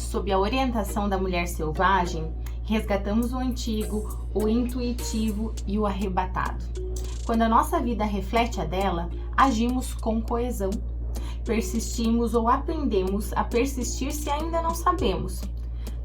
sob a orientação da mulher selvagem, resgatamos o antigo, o intuitivo e o arrebatado. Quando a nossa vida reflete a dela, agimos com coesão. Persistimos ou aprendemos a persistir se ainda não sabemos.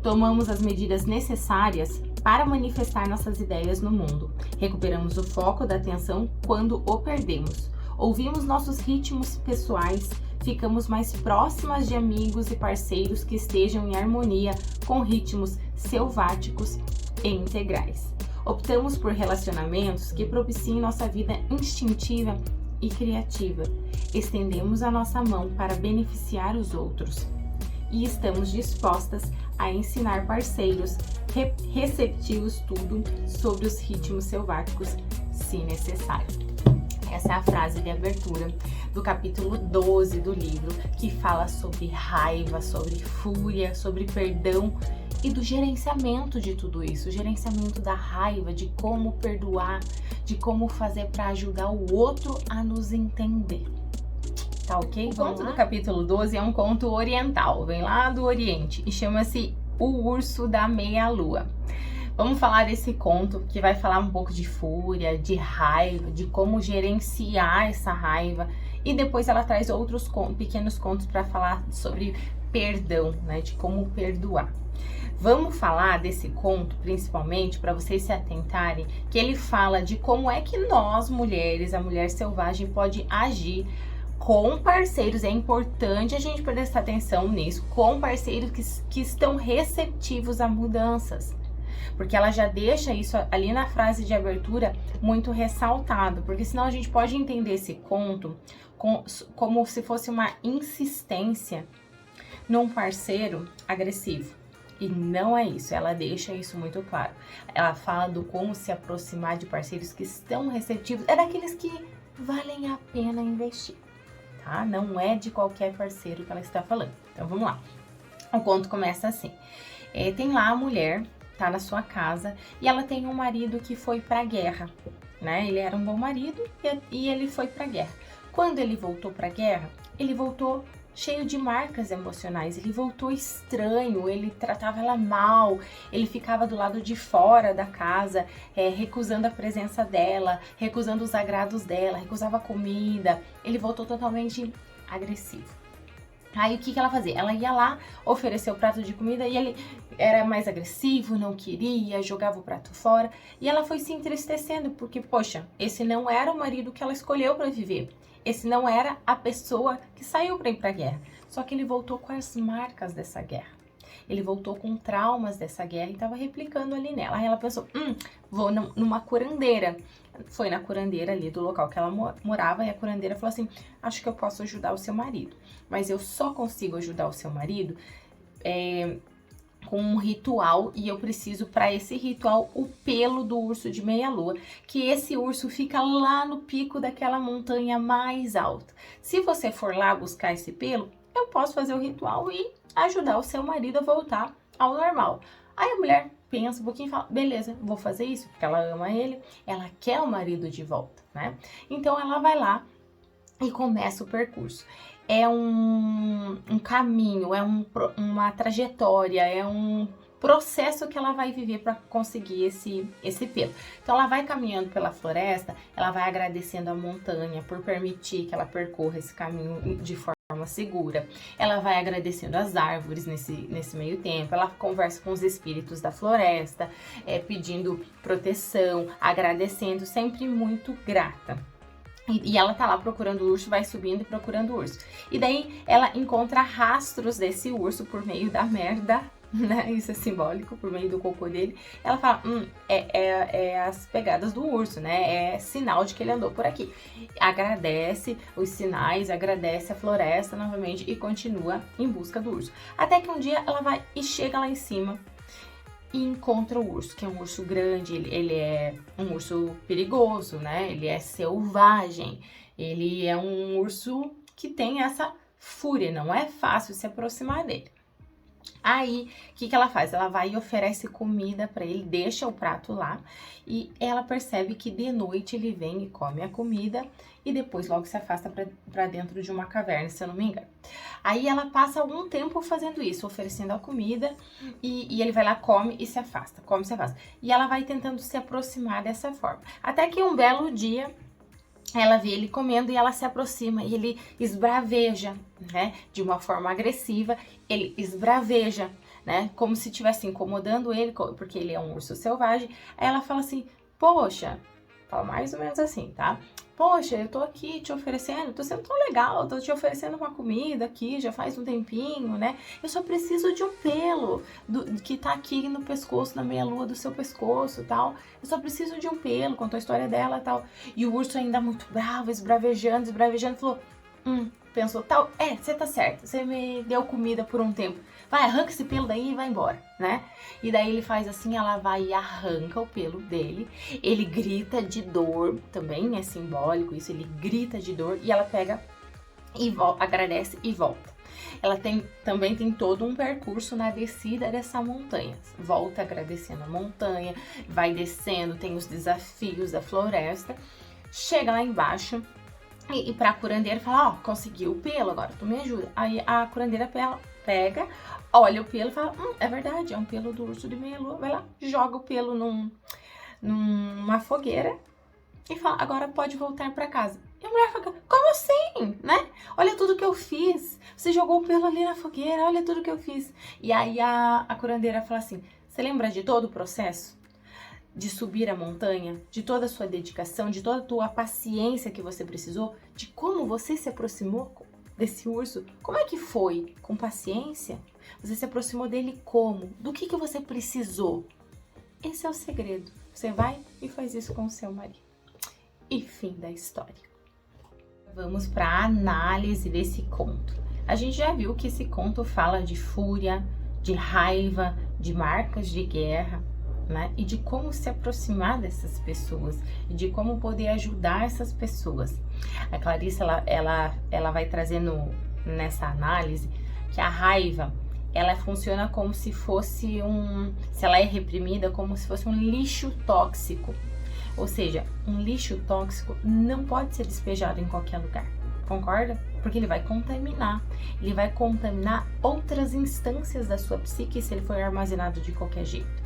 Tomamos as medidas necessárias para manifestar nossas ideias no mundo. Recuperamos o foco da atenção quando o perdemos. Ouvimos nossos ritmos pessoais, ficamos mais próximas de amigos e parceiros que estejam em harmonia com ritmos selváticos e integrais. Optamos por relacionamentos que propiciem nossa vida instintiva e criativa. Estendemos a nossa mão para beneficiar os outros. E estamos dispostas a ensinar parceiros receptivos tudo sobre os ritmos selváticos, se necessário. Essa é a frase de abertura do capítulo 12 do livro, que fala sobre raiva, sobre fúria, sobre perdão e do gerenciamento de tudo isso, o gerenciamento da raiva, de como perdoar, de como fazer para ajudar o outro a nos entender. Tá ok? O conto do capítulo 12 é um conto oriental, vem lá do Oriente e chama-se O Urso da Meia-Lua. Vamos falar desse conto que vai falar um pouco de fúria, de raiva, de como gerenciar essa raiva, e depois ela traz outros pequenos contos para falar sobre perdão, né, de como perdoar. Vamos falar desse conto principalmente para vocês se atentarem, que ele fala de como é que nós mulheres, a mulher selvagem, pode agir com parceiros. É importante a gente prestar atenção nisso, com parceiros que estão receptivos a mudanças. Porque ela já deixa isso ali na frase de abertura muito ressaltado, porque senão a gente pode entender esse conto como se fosse uma insistência num parceiro agressivo. E não é isso, ela deixa isso muito claro. Ela fala do como se aproximar de parceiros que estão receptivos, é daqueles que valem a pena investir, tá? Não é de qualquer parceiro que ela está falando. Então vamos lá. O conto começa assim. Tem lá a mulher, tá na sua casa, e ela tem um marido que foi pra guerra, né? Ele era um bom marido e ele foi pra guerra. Quando ele voltou pra guerra, ele voltou cheio de marcas emocionais, ele voltou estranho, ele tratava ela mal, ele ficava do lado de fora da casa, recusando a presença dela, recusando os agrados dela, recusava a comida, ele voltou totalmente agressivo. Aí o que ela fazia? Ela ia lá, oferecer o prato de comida e ele era mais agressivo, não queria, jogava o prato fora. E ela foi se entristecendo porque, poxa, esse não era o marido que ela escolheu para viver. Esse não era a pessoa que saiu para ir para a guerra. Só que ele voltou com as marcas dessa guerra. Ele voltou com traumas dessa guerra e estava replicando ali nela. Aí ela pensou, vou numa curandeira. Foi na curandeira ali do local que ela morava e a curandeira falou assim, acho que eu posso ajudar o seu marido, mas eu só consigo ajudar o seu marido com um ritual, e eu preciso para esse ritual o pelo do urso de meia-lua, que esse urso fica lá no pico daquela montanha mais alta. Se você for lá buscar esse pelo, eu posso fazer o ritual e ajudar o seu marido a voltar ao normal. Aí a mulher pensa um pouquinho e fala, beleza, vou fazer isso, porque ela ama ele, ela quer o marido de volta, né? Então ela vai lá e começa o percurso. É um caminho, é uma trajetória, é um processo que ela vai viver para conseguir esse pelo. Então ela vai caminhando pela floresta, ela vai agradecendo a montanha por permitir que ela percorra esse caminho de forma segura. Ela vai agradecendo as árvores nesse meio tempo, ela conversa com os espíritos da floresta, pedindo proteção, agradecendo, sempre muito grata. E ela tá lá procurando o urso, vai subindo e procurando o urso. E daí ela encontra rastros desse urso por meio da merda, né? Isso é simbólico, por meio do cocô dele. Ela fala, é as pegadas do urso, né? É sinal de que ele andou por aqui. Agradece os sinais, agradece a floresta novamente e continua em busca do urso. Até que um dia ela vai e chega lá em cima e encontra o urso, que é um urso grande, ele é um urso perigoso, né? Ele é selvagem, ele é um urso que tem essa fúria, não é fácil se aproximar dele. Aí, o que ela faz? Ela vai e oferece comida para ele, deixa o prato lá e ela percebe que de noite ele vem e come a comida e depois logo se afasta para dentro de uma caverna, se eu não me engano. Aí ela passa algum tempo fazendo isso, oferecendo a comida, e ele vai lá, come e se afasta, come e se afasta. E ela vai tentando se aproximar dessa forma. Até que um belo dia, ela vê ele comendo e ela se aproxima e ele esbraveja, né? De uma forma agressiva, ele esbraveja, né? Como se estivesse incomodando ele, porque ele é um urso selvagem. Aí ela fala assim, poxa, fala mais ou menos assim, tá? Poxa, eu tô aqui te oferecendo, tô sendo tão legal, tô te oferecendo uma comida aqui, já faz um tempinho, né? Eu só preciso de um pelo que tá aqui no pescoço, na meia-lua do seu pescoço e tal. Eu só preciso de um pelo, contou a história dela e tal. E o urso ainda muito bravo, esbravejando, falou, pensou, tal, você tá certo, você me deu comida por um tempo. Vai, arranca esse pelo daí e vai embora, né? E daí ele faz assim, ela vai e arranca o pelo dele. Ele grita de dor, também é simbólico isso, ele grita de dor e ela pega e agradece e volta. Ela também tem todo um percurso na descida dessa montanha. Volta agradecendo a montanha, vai descendo, tem os desafios da floresta. Chega lá embaixo e pra curandeira fala, conseguiu o pelo, agora tu me ajuda. Aí a curandeira pega, olha o pelo e fala, é verdade, é um pelo do urso de meia-lua. Vai lá, joga o pelo numa fogueira e fala, agora pode voltar pra casa. E a mulher fala, como assim, né? Olha tudo que eu fiz. Você jogou o pelo ali na fogueira, olha tudo que eu fiz. E aí a curandeira fala assim, você lembra de todo o processo? De subir a montanha, de toda a sua dedicação, de toda a tua paciência que você precisou, de como você se aproximou desse urso? Como é que foi? Com paciência? Você se aproximou dele como? Do que você precisou? Esse é o segredo. Você vai e faz isso com o seu marido. E fim da história. Vamos para a análise desse conto. A gente já viu que esse conto fala de fúria, de raiva, de marcas de guerra, né? E de como se aproximar dessas pessoas e de como poder ajudar essas pessoas. A Clarissa, ela vai trazendo nessa análise que a raiva, ela funciona como se fosse se ela é reprimida, como se fosse um lixo tóxico. Ou seja, um lixo tóxico não pode ser despejado em qualquer lugar, concorda? Porque ele vai contaminar outras instâncias da sua psique se ele for armazenado de qualquer jeito.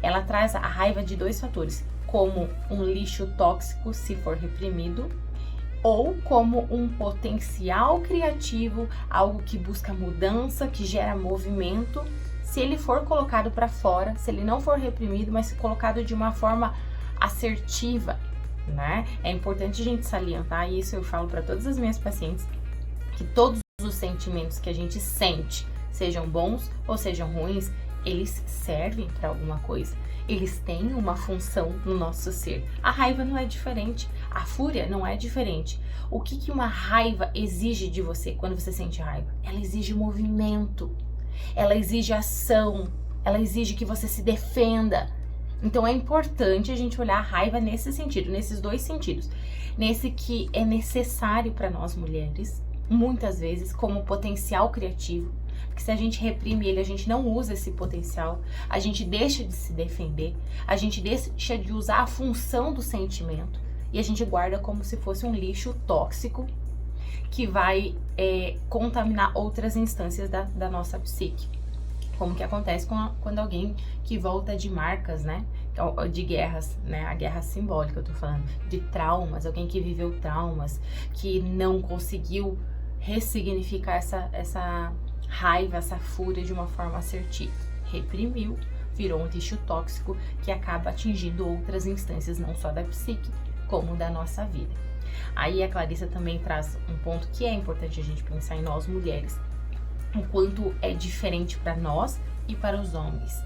Ela traz a raiva de dois fatores, como um lixo tóxico se for reprimido, ou como um potencial criativo, algo que busca mudança, que gera movimento, se ele for colocado para fora, se ele não for reprimido, mas colocado de uma forma assertiva, né? É importante a gente salientar isso, eu falo para todas as minhas pacientes, que todos os sentimentos que a gente sente, sejam bons ou sejam ruins, eles servem para alguma coisa. Eles têm uma função no nosso ser. A raiva não é diferente, a fúria não é diferente. O que uma raiva exige de você quando você sente raiva? Ela exige movimento, ela exige ação, ela exige que você se defenda. Então é importante a gente olhar a raiva nesse sentido, nesses dois sentidos. Nesse que é necessário para nós mulheres, muitas vezes, como potencial criativo. Porque se a gente reprime ele, a gente não usa esse potencial, a gente deixa de se defender, a gente deixa de usar a função do sentimento e a gente guarda como se fosse um lixo tóxico que vai contaminar outras instâncias da nossa psique. Como que acontece quando alguém que volta de marcas, né, de guerras, né, a guerra simbólica eu tô falando, de traumas, alguém que viveu traumas, que não conseguiu ressignificar essa raiva, essa fúria de uma forma assertiva, reprimiu, virou um lixo tóxico que acaba atingindo outras instâncias, não só da psique, como da nossa vida. Aí a Clarissa também traz um ponto que é importante a gente pensar em nós mulheres, o quanto é diferente para nós e para os homens,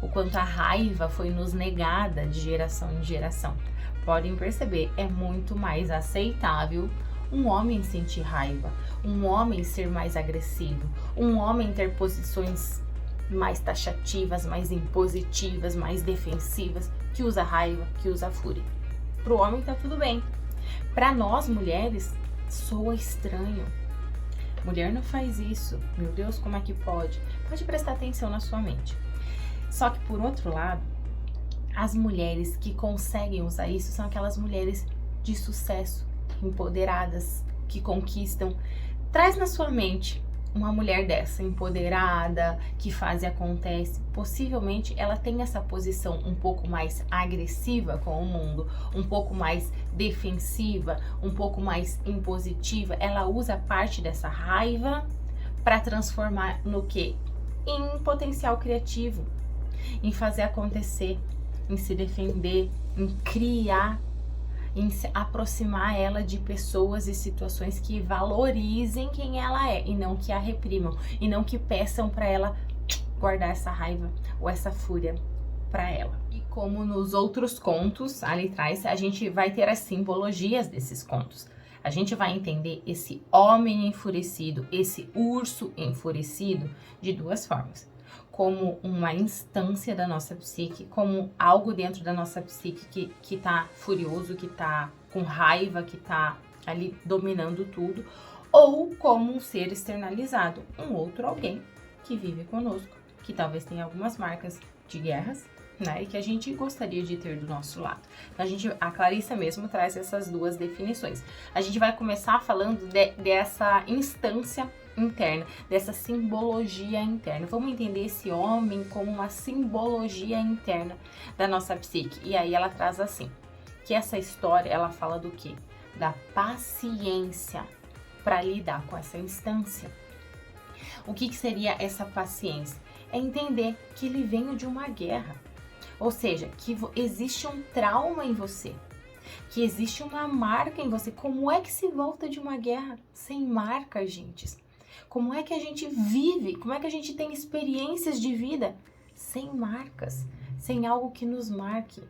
o quanto a raiva foi nos negada de geração em geração. Podem perceber, é muito mais aceitável um homem sentir raiva, um homem ser mais agressivo, um homem ter posições mais taxativas, mais impositivas, mais defensivas, que usa raiva, que usa fúria. Pro homem tá tudo bem. Para nós mulheres, soa estranho. Mulher não faz isso. Meu Deus, como é que pode? Pode prestar atenção na sua mente. Só que por outro lado, as mulheres que conseguem usar isso são aquelas mulheres de sucesso, empoderadas, que conquistam. Traz na sua mente uma mulher dessa, empoderada, que faz e acontece, possivelmente ela tem essa posição um pouco mais agressiva com o mundo, um pouco mais defensiva, um pouco mais impositiva. Ela usa parte dessa raiva para transformar no quê? Em potencial criativo, em fazer acontecer, em se defender, em criar, em se aproximar ela de pessoas e situações que valorizem quem ela é e não que a reprimam, e não que peçam para ela guardar essa raiva ou essa fúria para ela. E como nos outros contos ali atrás, a gente vai ter as simbologias desses contos. A gente vai entender esse homem enfurecido, esse urso enfurecido de duas formas. Como uma instância da nossa psique, como algo dentro da nossa psique que tá furioso, que tá com raiva, que tá ali dominando tudo, ou como um ser externalizado, um outro alguém que vive conosco, que talvez tenha algumas marcas de guerras, né, e que a gente gostaria de ter do nosso lado. Então, a Clarissa mesmo traz essas duas definições. A gente vai começar falando dessa instância interna, dessa simbologia interna. Vamos entender esse homem como uma simbologia interna da nossa psique. E aí ela traz assim, que essa história, ela fala do quê? Da paciência para lidar com essa instância. O que seria essa paciência? É entender que ele veio de uma guerra. Ou seja, que existe um trauma em você, que existe uma marca em você. Como é que se volta de uma guerra sem marca, gente? Como é que a gente vive? Como é que a gente tem experiências de vida sem marcas, sem algo que nos marque?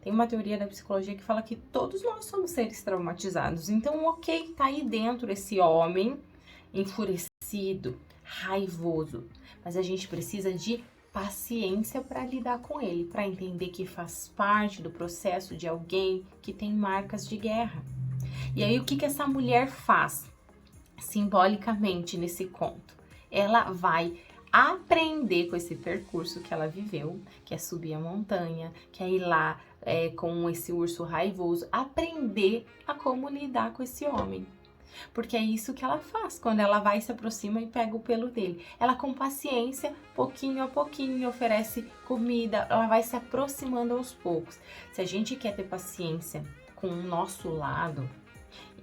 Tem uma teoria da psicologia que fala que todos nós somos seres traumatizados. Então, ok, tá aí dentro esse homem enfurecido, raivoso, mas a gente precisa de paciência para lidar com ele, para entender que faz parte do processo de alguém que tem marcas de guerra. E aí, o que essa mulher faz? Simbolicamente nesse conto, ela vai aprender com esse percurso que ela viveu, que é subir a montanha, que é ir lá com esse urso raivoso, aprender a como lidar com esse homem. Porque é isso que ela faz, quando ela vai, se aproxima e pega o pelo dele. Ela, com paciência, pouquinho a pouquinho, oferece comida, ela vai se aproximando aos poucos. Se a gente quer ter paciência com o nosso lado,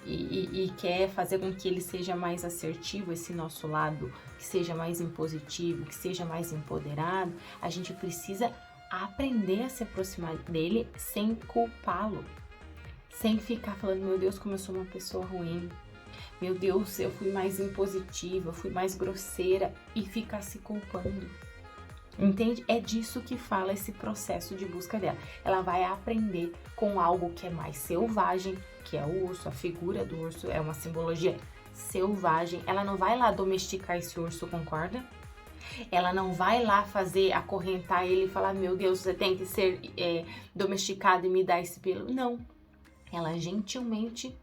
e quer fazer com que ele seja mais assertivo, esse nosso lado, que seja mais impositivo, que seja mais empoderado, a gente precisa aprender a se aproximar dele sem culpá-lo, sem ficar falando, meu Deus, como eu sou uma pessoa ruim, meu Deus, eu fui mais impositiva, eu fui mais grosseira, e ficar se culpando. Entende? É disso que fala esse processo de busca dela. Ela vai aprender com algo que é mais selvagem, que é o urso. A figura do urso é uma simbologia selvagem. Ela não vai lá domesticar esse urso, concorda? Ela não vai lá acorrentar ele e falar, meu Deus, você tem que ser domesticado e me dar esse pelo. Não. Ela gentilmente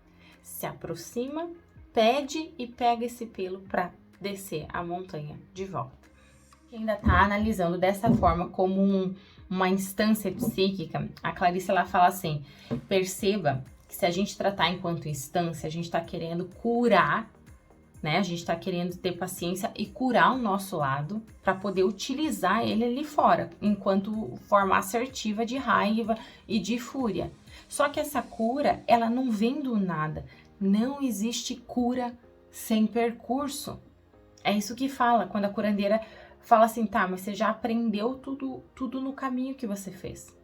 se aproxima, pede e pega esse pelo para descer a montanha de volta. Ainda está analisando dessa forma como uma instância psíquica, a Clarissa ela fala assim, perceba que se a gente tratar enquanto instância, a gente está querendo curar, né? A gente está querendo ter paciência e curar o nosso lado para poder utilizar ele ali fora, enquanto forma assertiva de raiva e de fúria. Só que essa cura, ela não vem do nada. Não existe cura sem percurso. É isso que fala, quando a curandeira fala assim, tá, mas você já aprendeu tudo no caminho que você fez.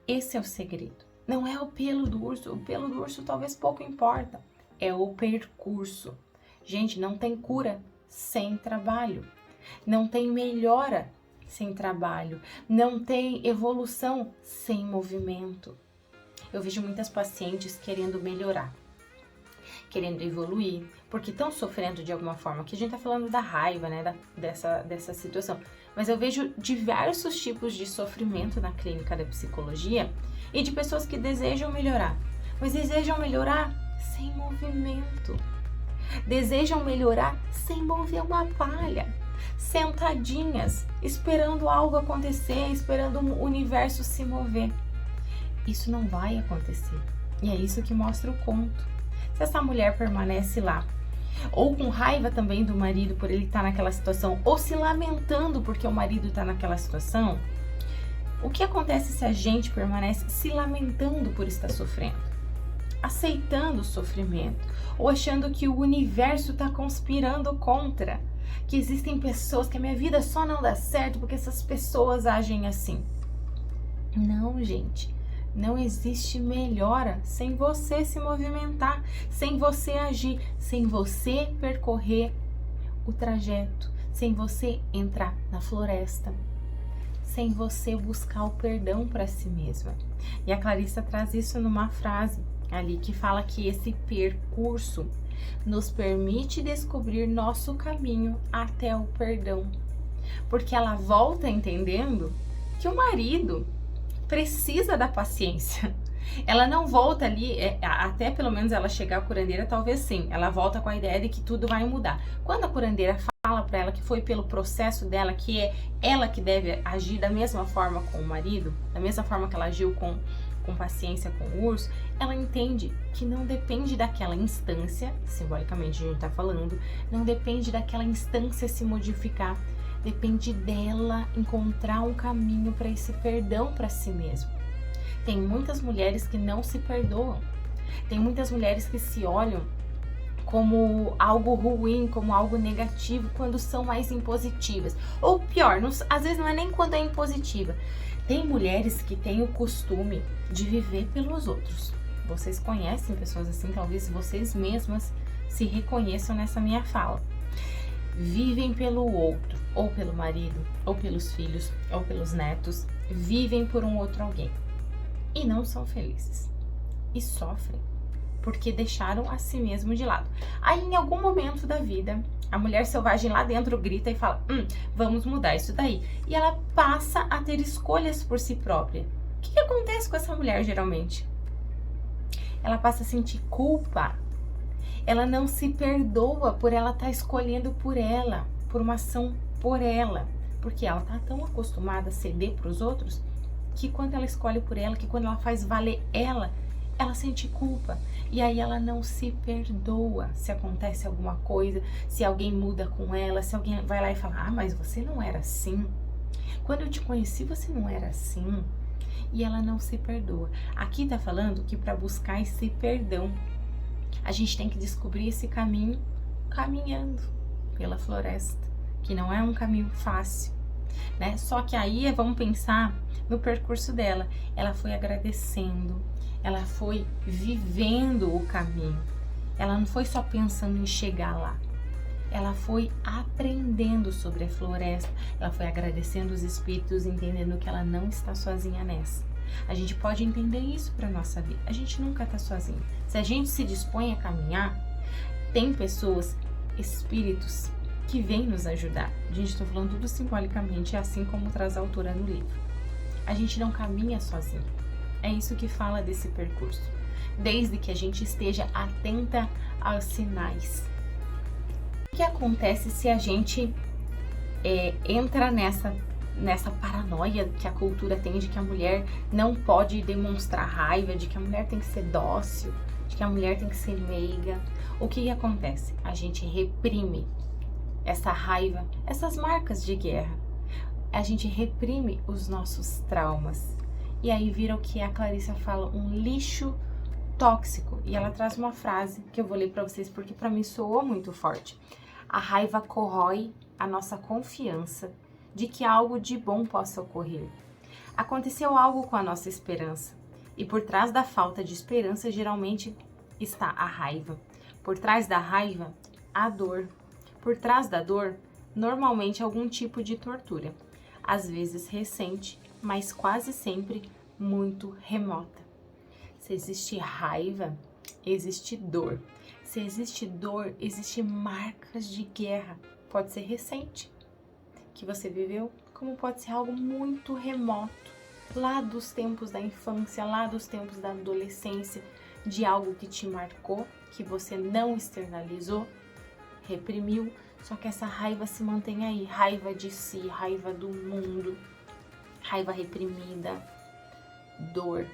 Esse é o segredo. Não é o pelo do urso. O pelo do urso talvez pouco importa. É o percurso. Gente, não tem cura sem trabalho. Não tem melhora sem trabalho. Não tem evolução sem movimento. Eu vejo muitas pacientes querendo melhorar, querendo evoluir, porque estão sofrendo de alguma forma. Aqui a gente tá falando da raiva, né, dessa situação. Mas eu vejo diversos tipos de sofrimento na clínica da psicologia e de pessoas que desejam melhorar, mas desejam melhorar sem movimento. Desejam melhorar sem mover uma palha, sentadinhas, esperando algo acontecer, esperando o universo se mover. Isso não vai acontecer. E é isso que mostra o conto. Se essa mulher permanece lá, Ou com raiva também do marido por ele estar naquela situação, ou se lamentando porque o marido está naquela situação. O que acontece se a gente permanece se lamentando por estar sofrendo? Aceitando o sofrimento, ou achando que o universo está conspirando contra, que existem pessoas, que a minha vida só não dá certo porque essas pessoas agem assim. Não, gente, não existe melhora sem você se movimentar, sem você agir, sem você percorrer o trajeto, sem você entrar na floresta, sem você buscar o perdão para si mesma. E a Clarissa traz isso numa frase ali que fala que esse percurso nos permite descobrir nosso caminho até o perdão. Porque ela volta entendendo que o marido precisa da paciência. Ela não volta ali, até pelo menos ela chegar à curandeira, talvez sim. Ela volta com a ideia de que tudo vai mudar. Quando a curandeira fala para ela que foi pelo processo dela, que é ela que deve agir da mesma forma com o marido, da mesma forma que ela agiu com paciência com o urso, ela entende que não depende daquela instância, simbolicamente a gente tá falando, não depende daquela instância se modificar, depende dela encontrar um caminho para esse perdão para si mesma. Tem muitas mulheres que não se perdoam, tem muitas mulheres que se olham como algo ruim, como algo negativo, quando são mais impositivas. Ou pior, às vezes não é nem quando é impositiva. Tem mulheres que têm o costume de viver pelos outros. Vocês conhecem pessoas assim, talvez vocês mesmas se reconheçam nessa minha fala. Vivem pelo outro, ou pelo marido, ou pelos filhos, ou pelos netos. Vivem por um outro alguém. E não são felizes. E sofrem, porque deixaram a si mesmo de lado. Aí, em algum momento da vida, a mulher selvagem lá dentro grita e fala, vamos mudar isso daí. E ela passa a ter escolhas por si própria. O que acontece com essa mulher, geralmente? Ela passa a sentir culpa. Ela não se perdoa por ela estar escolhendo por ela, por uma ação por ela. Porque ela está tão acostumada a ceder para os outros, que quando ela escolhe por ela, que quando ela faz valer ela sente culpa. E aí ela não se perdoa se acontece alguma coisa, se alguém muda com ela, se alguém vai lá e fala, mas você não era assim. Quando eu te conheci, você não era assim. E ela não se perdoa. Aqui tá falando que para buscar esse perdão, a gente tem que descobrir esse caminho caminhando pela floresta, que não é um caminho fácil, né? Só que aí vamos pensar no percurso dela. Ela foi agradecendo, ela foi vivendo o caminho. Ela não foi só pensando em chegar lá. Ela foi aprendendo sobre a floresta. Ela foi agradecendo os espíritos, entendendo que ela não está sozinha nessa. A gente pode entender isso para nossa vida. A gente nunca está sozinho. Se a gente se dispõe a caminhar, tem pessoas, espíritos, que vêm nos ajudar. A gente está falando tudo simbolicamente, assim como traz a autora no livro. A gente não caminha sozinho. É isso que fala desse percurso. Desde que a gente esteja atenta aos sinais. O que acontece se a gente entra nessa paranoia que a cultura tem de que a mulher não pode demonstrar raiva, de que a mulher tem que ser dócil, de que a mulher tem que ser meiga? O que acontece? A gente reprime essa raiva, essas marcas de guerra. A gente reprime os nossos traumas. E aí vira o que a Clarissa fala, um lixo tóxico. E ela traz uma frase que eu vou ler para vocês porque para mim soou muito forte. A raiva corrói a nossa confiança de que algo de bom possa ocorrer. Aconteceu algo com a nossa esperança. E por trás da falta de esperança, geralmente, está a raiva. Por trás da raiva, a dor. Por trás da dor, normalmente algum tipo de tortura. Às vezes recente, mas quase sempre muito remota. Se existe raiva, existe dor. Se existe dor, existe marcas de guerra. Pode ser recente, que você viveu, como pode ser algo muito remoto, lá dos tempos da infância, lá dos tempos da adolescência, de algo que te marcou, que você não externalizou, reprimiu, só que essa raiva se mantém aí, raiva de si, raiva do mundo, raiva reprimida, dor.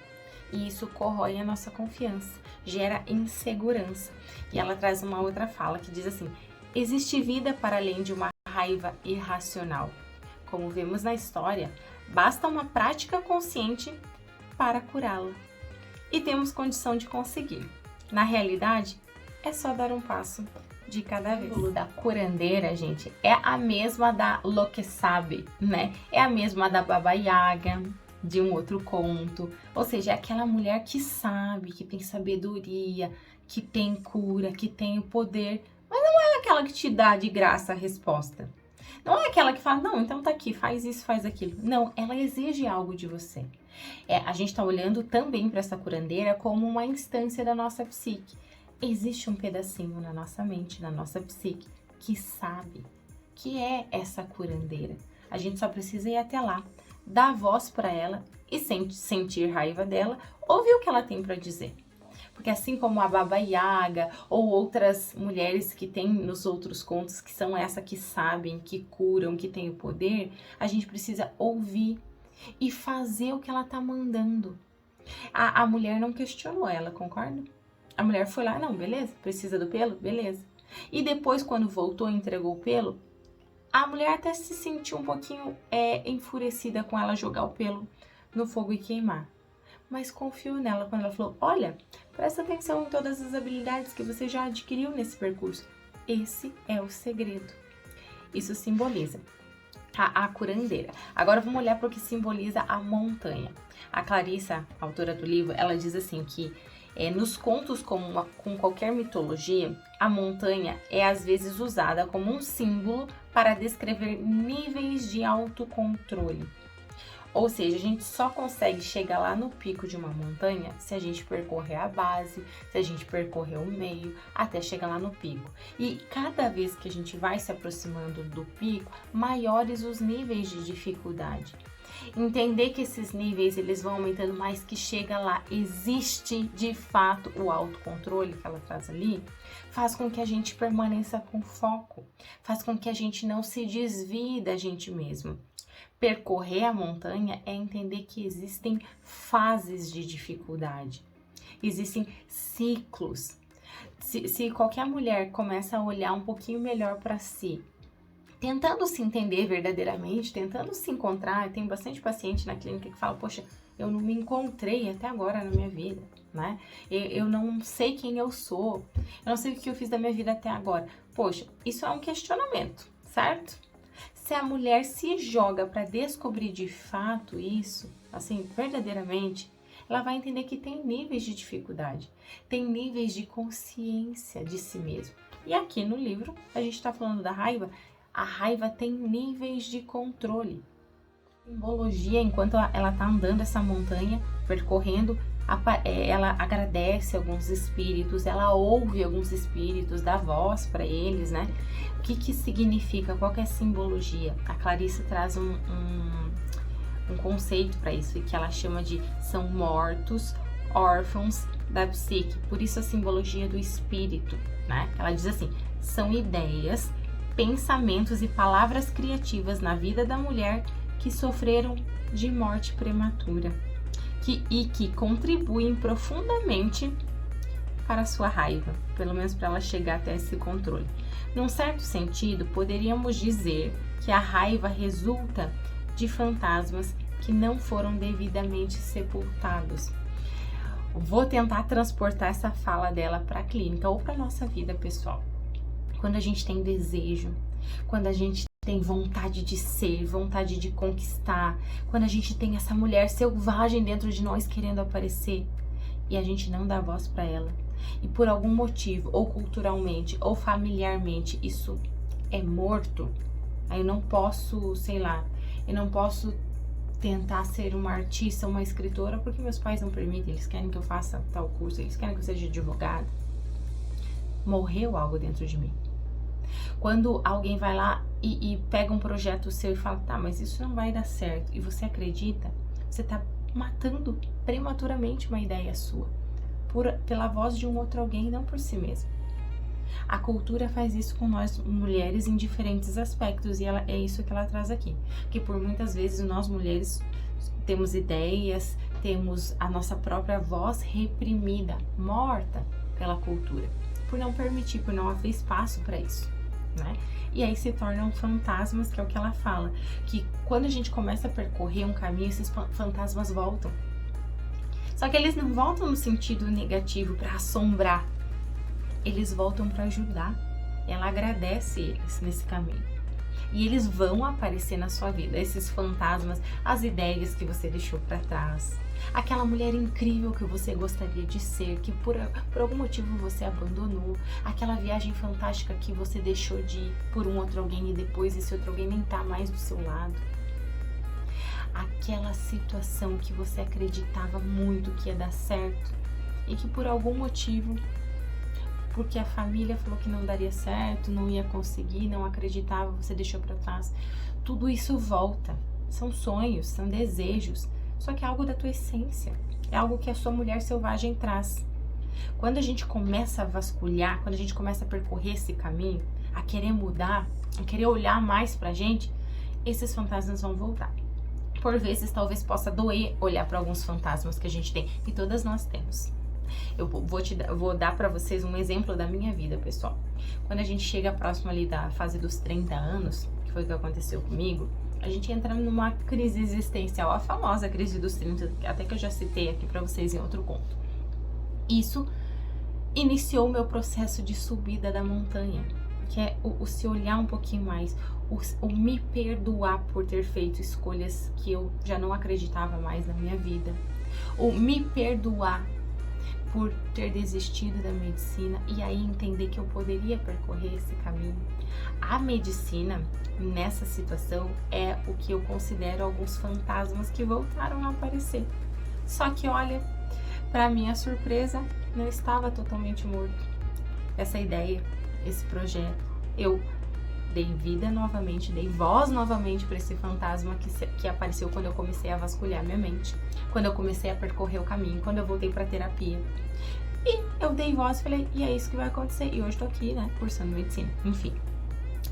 E isso corrói a nossa confiança, gera insegurança. E ela traz uma outra fala que diz assim: existe vida para além de uma raiva irracional. Como vemos na história, basta uma prática consciente para curá-la. E temos condição de conseguir. Na realidade, é só dar um passo de cada vez. O da curandeira, gente, é a mesma da Lo que sabe, né? É a mesma da Baba Yaga, de um outro conto. Ou seja, é aquela mulher que sabe, que tem sabedoria, que tem cura, que tem o poder. Mas não é aquela que te dá de graça a resposta. Não é aquela que fala, não, então tá aqui, faz isso, faz aquilo. Não, ela exige algo de você. A gente tá olhando também para essa curandeira como uma instância da nossa psique. Existe um pedacinho na nossa mente, na nossa psique, que sabe que é essa curandeira. A gente só precisa ir até lá, dar voz para ela e sentir raiva dela, ouvir o que ela tem para dizer. Porque assim como a Baba Yaga ou outras mulheres que tem nos outros contos, que são essa que sabem, que curam, que têm o poder, a gente precisa ouvir e fazer o que ela tá mandando. A mulher não questionou ela, concorda? A mulher foi lá, não, beleza, precisa do pelo? Beleza. E depois, quando voltou e entregou o pelo, a mulher até se sentiu um pouquinho enfurecida com ela jogar o pelo no fogo e queimar. Mas confiou nela quando ela falou, olha, presta atenção em todas as habilidades que você já adquiriu nesse percurso. Esse é o segredo. Isso simboliza a curandeira. Agora vamos olhar para o que simboliza a montanha. A Clarissa, autora do livro, ela diz assim que nos contos com qualquer mitologia, a montanha é às vezes usada como um símbolo para descrever níveis de autocontrole. Ou seja, a gente só consegue chegar lá no pico de uma montanha se a gente percorrer a base, se a gente percorrer o meio, até chegar lá no pico. E cada vez que a gente vai se aproximando do pico, maiores os níveis de dificuldade. Entender que esses níveis eles vão aumentando, mas que chega lá, existe de fato o autocontrole que ela traz ali, faz com que a gente permaneça com foco, faz com que a gente não se desvie da gente mesmo. Percorrer a montanha é entender que existem fases de dificuldade, existem ciclos. Se qualquer mulher começa a olhar um pouquinho melhor para si, tentando se entender verdadeiramente, tentando se encontrar, tem bastante paciente na clínica que fala, poxa, eu não me encontrei até agora na minha vida, né? Eu não sei quem eu sou, eu não sei o que eu fiz da minha vida até agora. Poxa, isso é um questionamento, certo? Se a mulher se joga para descobrir de fato isso, assim, verdadeiramente, ela vai entender que tem níveis de dificuldade, tem níveis de consciência de si mesmo. E aqui no livro, a gente está falando da raiva, a raiva tem níveis de controle. Simbologia, enquanto ela está andando essa montanha, percorrendo, ela agradece alguns espíritos, ela ouve alguns espíritos, dá voz para eles, né? O que significa? Qual que é a simbologia? A Clarissa traz um conceito para isso, que ela chama de são mortos, órfãos da psique. Por isso a simbologia do espírito, né? Ela diz assim, são ideias, pensamentos e palavras criativas na vida da mulher que sofreram de morte prematura e que contribuem profundamente para a sua raiva, pelo menos para ela chegar até esse controle. Num certo sentido, poderíamos dizer que a raiva resulta de fantasmas que não foram devidamente sepultados. Vou tentar transportar essa fala dela para a clínica ou para a nossa vida pessoal. Quando a gente tem desejo, quando a gente tem vontade de ser, vontade de conquistar, quando a gente tem essa mulher selvagem dentro de nós querendo aparecer e a gente não dá voz para ela, e por algum motivo, ou culturalmente, ou familiarmente, isso é morto, aí eu não posso, sei lá, eu não posso tentar ser uma artista, uma escritora, porque meus pais não permitem, eles querem que eu faça tal curso, eles querem que eu seja advogada. Morreu algo dentro de mim. Quando alguém vai lá e pega um projeto seu e fala, tá, mas isso não vai dar certo, e você acredita, você tá matando prematuramente uma ideia sua, pela voz de um outro alguém, não por si mesmo. A cultura faz isso com nós mulheres em diferentes aspectos, e é isso que ela traz aqui, que por muitas vezes nós mulheres temos ideias, temos a nossa própria voz reprimida, morta pela cultura, por não permitir, por não haver espaço para isso, né? E aí se tornam fantasmas, que é o que ela fala, que quando a gente começa a percorrer um caminho, esses fantasmas voltam. Só que eles não voltam no sentido negativo para assombrar, eles voltam para ajudar. Ela agradece eles nesse caminho. E eles vão aparecer na sua vida, esses fantasmas, as ideias que você deixou para trás, aquela mulher incrível que você gostaria de ser, que por algum motivo você abandonou, aquela viagem fantástica que você deixou de ir por um outro alguém e depois esse outro alguém nem tá mais do seu lado. Aquela situação que você acreditava muito que ia dar certo e que por algum motivo, porque a família falou que não daria certo, não ia conseguir, não acreditava, você deixou para trás. Tudo isso volta. São sonhos, são desejos, só que é algo da tua essência. É algo que a sua mulher selvagem traz. Quando a gente começa a vasculhar, quando a gente começa a percorrer esse caminho, a querer mudar, a querer olhar mais pra gente, esses fantasmas vão voltar. Por vezes, talvez possa doer olhar para alguns fantasmas que a gente tem, e todas nós temos. Eu vou dar para vocês um exemplo da minha vida, pessoal. Quando a gente chega próximo ali da fase dos 30 anos, que foi o que aconteceu comigo, a gente entra numa crise existencial, a famosa crise dos 30, até que eu já citei aqui para vocês em outro conto. Isso iniciou o meu processo de subida da montanha, que é o se olhar um pouquinho mais, o me perdoar por ter feito escolhas que eu já não acreditava mais na minha vida, o me perdoar por ter desistido da medicina e aí entender que eu poderia percorrer esse caminho. A medicina, nessa situação, é o que eu considero alguns fantasmas que voltaram a aparecer. Só que, olha, para minha surpresa, não estava totalmente morto. Essa ideia, esse projeto, eu dei vida novamente, dei voz novamente para esse fantasma que apareceu quando eu comecei a vasculhar minha mente, quando eu comecei a percorrer o caminho, quando eu voltei para terapia. E eu dei voz e falei, e é isso que vai acontecer. E hoje tô aqui, né, cursando medicina. Enfim,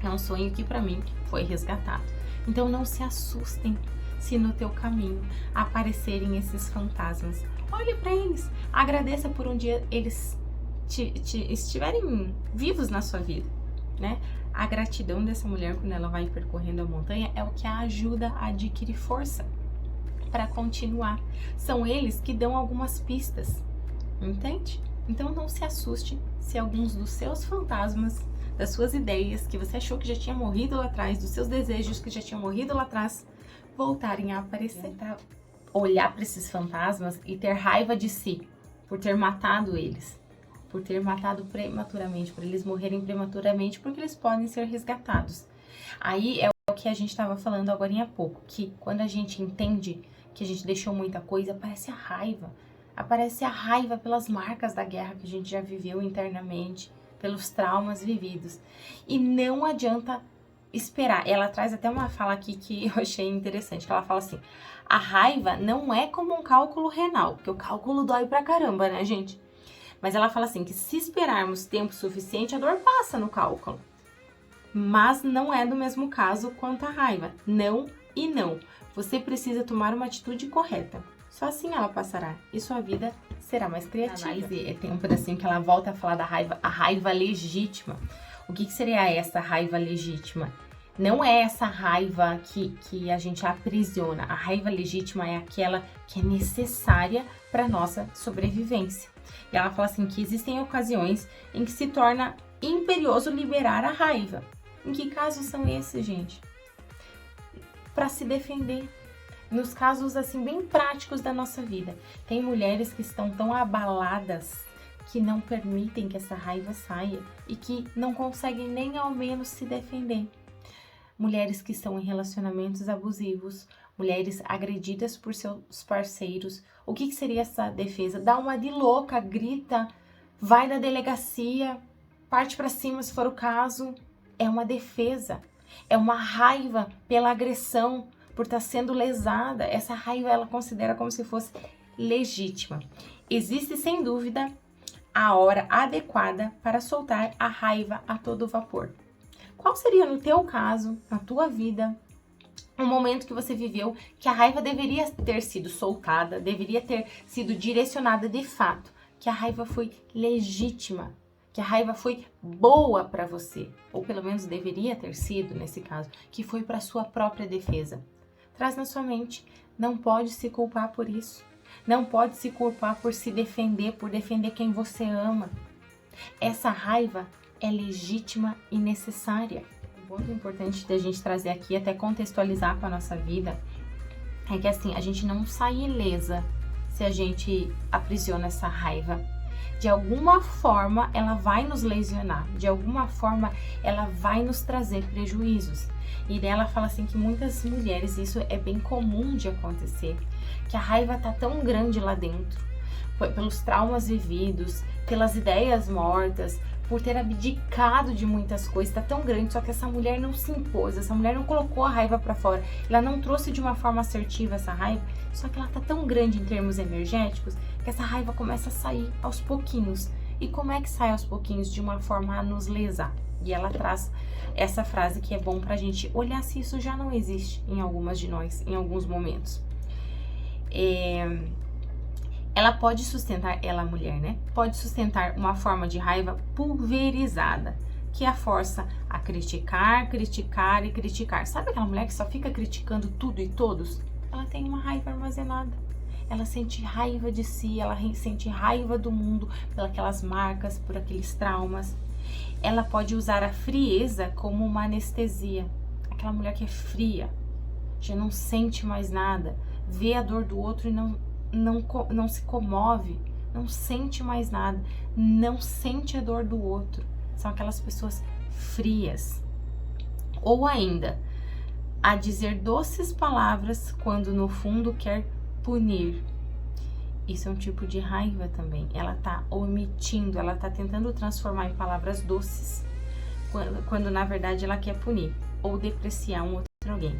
é um sonho que para mim foi resgatado. Então não se assustem se no teu caminho aparecerem esses fantasmas. Olhe para eles, agradeça por um dia eles estiverem vivos na sua vida, né? A gratidão dessa mulher quando ela vai percorrendo a montanha é o que a ajuda a adquirir força para continuar. São eles que dão algumas pistas, entende? Então não se assuste se alguns dos seus fantasmas, das suas ideias que você achou que já tinha morrido lá atrás, dos seus desejos que já tinham morrido lá atrás, voltarem a aparecer. Pra olhar para esses fantasmas e ter raiva de si por ter matado eles, por ter matado prematuramente, por eles morrerem prematuramente, porque eles podem ser resgatados. Aí é o que a gente estava falando agora há pouco, que quando a gente entende que a gente deixou muita coisa, aparece a raiva pelas marcas da guerra que a gente já viveu internamente, pelos traumas vividos. E não adianta esperar. Ela traz até uma fala aqui que eu achei interessante, que ela fala assim, a raiva não é como um cálculo renal, porque o cálculo dói pra caramba, né, gente? Mas ela fala assim, que se esperarmos tempo suficiente, a dor passa no cálculo. Mas não é do mesmo caso quanto a raiva. Não e não. Você precisa tomar uma atitude correta. Só assim ela passará e sua vida será mais criativa. Tem um pedacinho que ela volta a falar da raiva, a raiva legítima. O que seria essa raiva legítima? Não é essa raiva que a gente aprisiona. A raiva legítima é aquela que é necessária para nossa sobrevivência. E ela fala assim que existem ocasiões em que se torna imperioso liberar a raiva. Em que casos são esses, gente? Para se defender. Nos casos assim bem práticos da nossa vida. Tem mulheres que estão tão abaladas que não permitem que essa raiva saia e que não conseguem nem ao menos se defender. Mulheres que estão em relacionamentos abusivos, mulheres agredidas por seus parceiros. O que seria essa defesa? Dá uma de louca, grita, vai na delegacia, parte para cima se for o caso. É uma defesa, é uma raiva pela agressão, por estar sendo lesada. Essa raiva ela considera como se fosse legítima. Existe sem dúvida a hora adequada para soltar a raiva a todo vapor. Qual seria no teu caso, na tua vida, um momento que você viveu que a raiva deveria ter sido soltada, deveria ter sido direcionada de fato, que a raiva foi legítima, que a raiva foi boa para você, ou pelo menos deveria ter sido nesse caso, que foi para sua própria defesa. Traz na sua mente, não pode se culpar por isso, não pode se culpar por se defender, por defender quem você ama. Essa raiva é legítima e necessária. Um ponto importante da gente trazer aqui, até contextualizar com a nossa vida, é que assim, a gente não sai ilesa se a gente aprisiona essa raiva. De alguma forma, ela vai nos lesionar, de alguma forma, ela vai nos trazer prejuízos. E daí ela fala assim que muitas mulheres, isso é bem comum de acontecer, que a raiva tá tão grande lá dentro, pelos traumas vividos, pelas ideias mortas, por ter abdicado de muitas coisas, tá tão grande, só que essa mulher não se impôs, essa mulher não colocou a raiva para fora, ela não trouxe de uma forma assertiva essa raiva, só que ela tá tão grande em termos energéticos, que essa raiva começa a sair aos pouquinhos. E como é que sai aos pouquinhos? De uma forma a nos lesar. E ela traz essa frase que é bom pra gente olhar se isso já não existe em algumas de nós, em alguns momentos. Ela pode sustentar, ela mulher, né? Pode sustentar uma forma de raiva pulverizada, que a força a criticar, criticar e criticar. Sabe aquela mulher que só fica criticando tudo e todos? Ela tem uma raiva armazenada. Ela sente raiva de si, ela sente raiva do mundo, pelas marcas, por aqueles traumas. Ela pode usar a frieza como uma anestesia. Aquela mulher que é fria, já não sente mais nada, vê a dor do outro e não se comove, não sente mais nada, não sente a dor do outro. São aquelas pessoas frias. Ou ainda, a dizer doces palavras quando no fundo quer punir. Isso é um tipo de raiva também. Ela tá omitindo, ela tá tentando transformar em palavras doces, quando na verdade ela quer punir ou depreciar um outro alguém.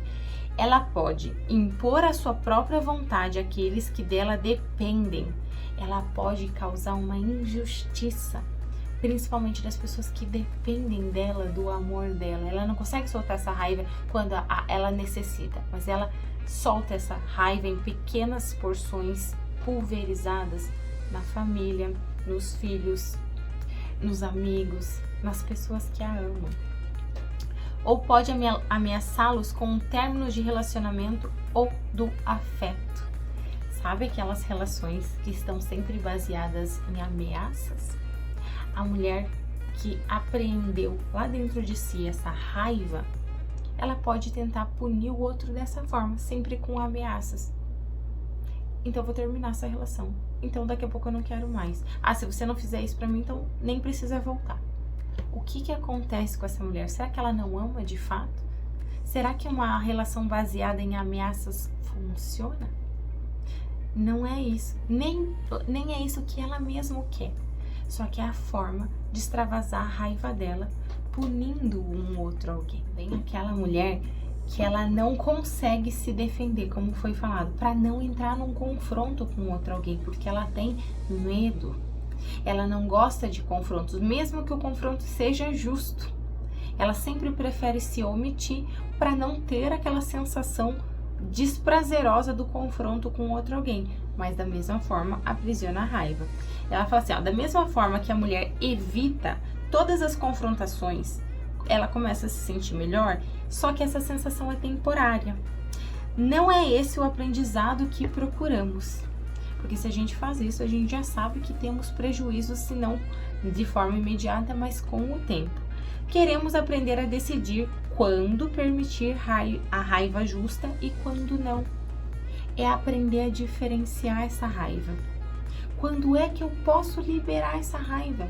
Ela pode impor a sua própria vontade àqueles que dela dependem. Ela pode causar uma injustiça, principalmente das pessoas que dependem dela, do amor dela. Ela não consegue soltar essa raiva quando ela necessita, mas ela solta essa raiva em pequenas porções pulverizadas na família, nos filhos, nos amigos, nas pessoas que a amam. Ou pode ameaçá-los com um término de relacionamento ou do afeto. Sabe aquelas relações que estão sempre baseadas em ameaças? A mulher que apreendeu lá dentro de si essa raiva, ela pode tentar punir o outro dessa forma, sempre com ameaças. Então eu vou terminar essa relação. Então daqui a pouco eu não quero mais. Ah, se você não fizer isso pra mim, então nem precisa voltar. O que acontece com essa mulher? Será que ela não ama de fato? Será que uma relação baseada em ameaças funciona? Não é isso. Nem é isso que ela mesma quer. Só que é a forma de extravasar a raiva dela, punindo um outro alguém. Bem aquela mulher que ela não consegue se defender, como foi falado, para não entrar num confronto com outro alguém, porque ela tem medo. Ela não gosta de confrontos, mesmo que o confronto seja justo. Ela sempre prefere se omitir para não ter aquela sensação desprazerosa do confronto com outro alguém, mas da mesma forma aprisiona a raiva. Ela fala assim, ó, da mesma forma que a mulher evita todas as confrontações, ela começa a se sentir melhor, só que essa sensação é temporária. Não é esse o aprendizado que procuramos. Porque se a gente faz isso, a gente já sabe que temos prejuízos, se não de forma imediata, mas com o tempo. Queremos aprender a decidir quando permitir a raiva justa e quando não. É aprender a diferenciar essa raiva. Quando é que eu posso liberar essa raiva?